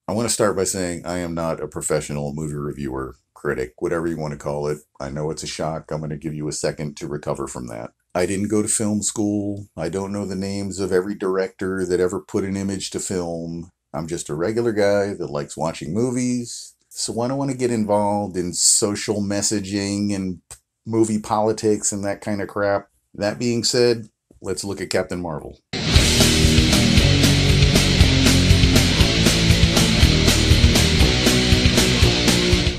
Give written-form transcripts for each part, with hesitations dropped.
I want to start by saying I am not a professional movie reviewer, critic, whatever you want to call it. I know it's a shock. I'm going to give you a second to recover from that. I didn't go to film school. I don't know the names of every director that ever put an image to film. I'm just a regular guy that likes watching movies. So I don't want to get involved in social messaging and movie politics and that kind of crap. That being said, let's look at Captain Marvel.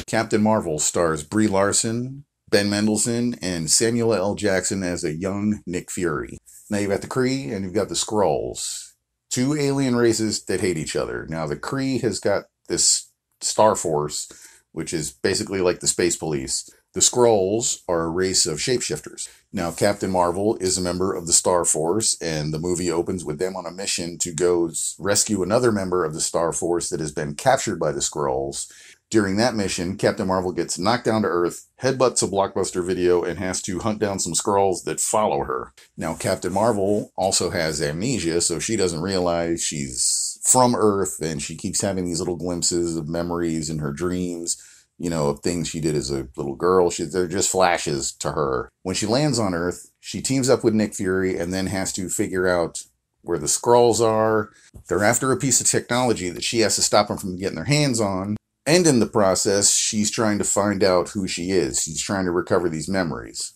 Captain Marvel stars Brie Larson, Ben Mendelsohn, and Samuel L. Jackson as a young Nick Fury. Now you've got the Kree and you've got the Skrulls, two alien races that hate each other. Now the Kree has got this Star Force, which is basically like the space police. The Skrulls are a race of shapeshifters. Now Captain Marvel is a member of the Star Force, and the movie opens with them on a mission to go rescue another member of the Star Force that has been captured by the Skrulls. During that mission, Captain Marvel gets knocked down to Earth, headbutts a Blockbuster Video, and has to hunt down some Skrulls that follow her. Now, Captain Marvel also has amnesia, so she doesn't realize she's from Earth, and she keeps having these little glimpses of memories in her dreams, of things she did as a little girl. They're just flashes to her. When she lands on Earth, she teams up with Nick Fury and then has to figure out where the Skrulls are. They're after a piece of technology that she has to stop them from getting their hands on. And in the process, she's trying to find out who she is. She's trying to recover these memories.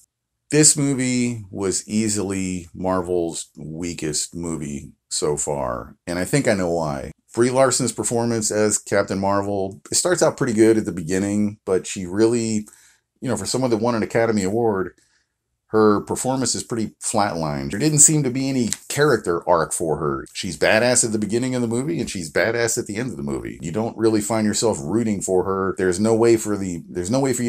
This movie was easily Marvel's weakest movie so far, and I think I know why. Brie Larson's performance as Captain Marvel, it starts out pretty good at the beginning, but she really, for someone that won an Academy Award, her performance is pretty flatlined. There didn't seem to be any character arc for her. She's badass at the beginning of the movie and she's badass at the end of the movie. You don't really find yourself rooting for her. There's no way for you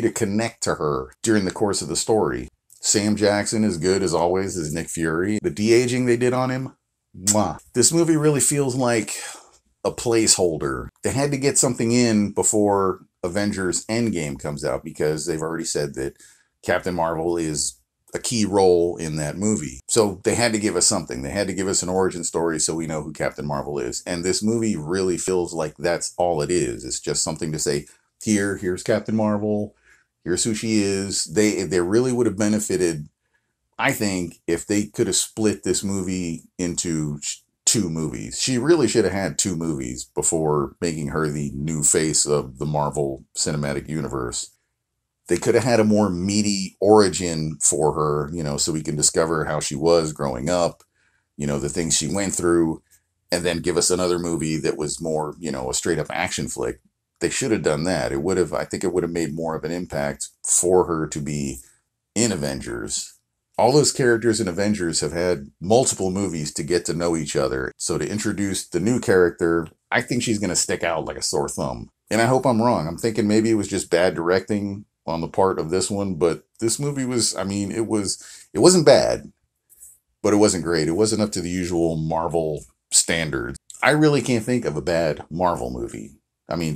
to connect to her during the course of the story. Sam Jackson is good as always as Nick Fury. The de-aging they did on him, mwah. This movie really feels like a placeholder. They had to get something in before Avengers Endgame comes out because they've already said that Captain Marvel is a key role in that movie. So they had to give us something. They had to give us an origin story so we know who Captain Marvel is. And this movie really feels like that's all it is. It's just something to say, here's Captain Marvel, here's who she is. They really would have benefited, I think, if they could have split this movie into two movies. She really should have had two movies before making her the new face of the Marvel Cinematic Universe. They could have had a more meaty origin for her, so we can discover how she was growing up, the things she went through, and then give us another movie that was more, a straight up action flick. They should have done that. I think it would have made more of an impact for her to be in Avengers. All those characters in Avengers have had multiple movies to get to know each other. So to introduce the new character, I think she's going to stick out like a sore thumb. And I hope I'm wrong. I'm thinking maybe it was just bad directing on the part of this one, but this movie was, it wasn't bad, but it wasn't great. It wasn't up to the usual Marvel standards. I really can't think of a bad Marvel movie.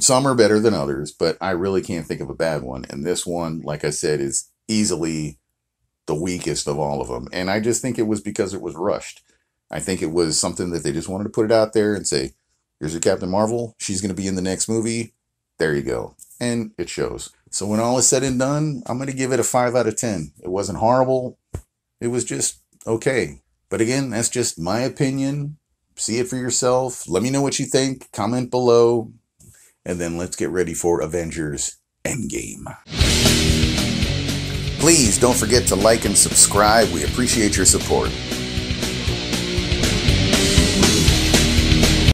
Some are better than others, but I really can't think of a bad one. And this one, like I said, is easily the weakest of all of them. And I just think it was because it was rushed. I think it was something that they just wanted to put it out there and say, here's your Captain Marvel. She's going to be in the next movie. There you go. And it shows. So when all is said and done, I'm going to give it a 5 out of 10. It wasn't horrible. It was just okay. But again, that's just my opinion. See it for yourself. Let me know what you think. Comment below. And then let's get ready for Avengers Endgame. Please don't forget to like and subscribe. We appreciate your support.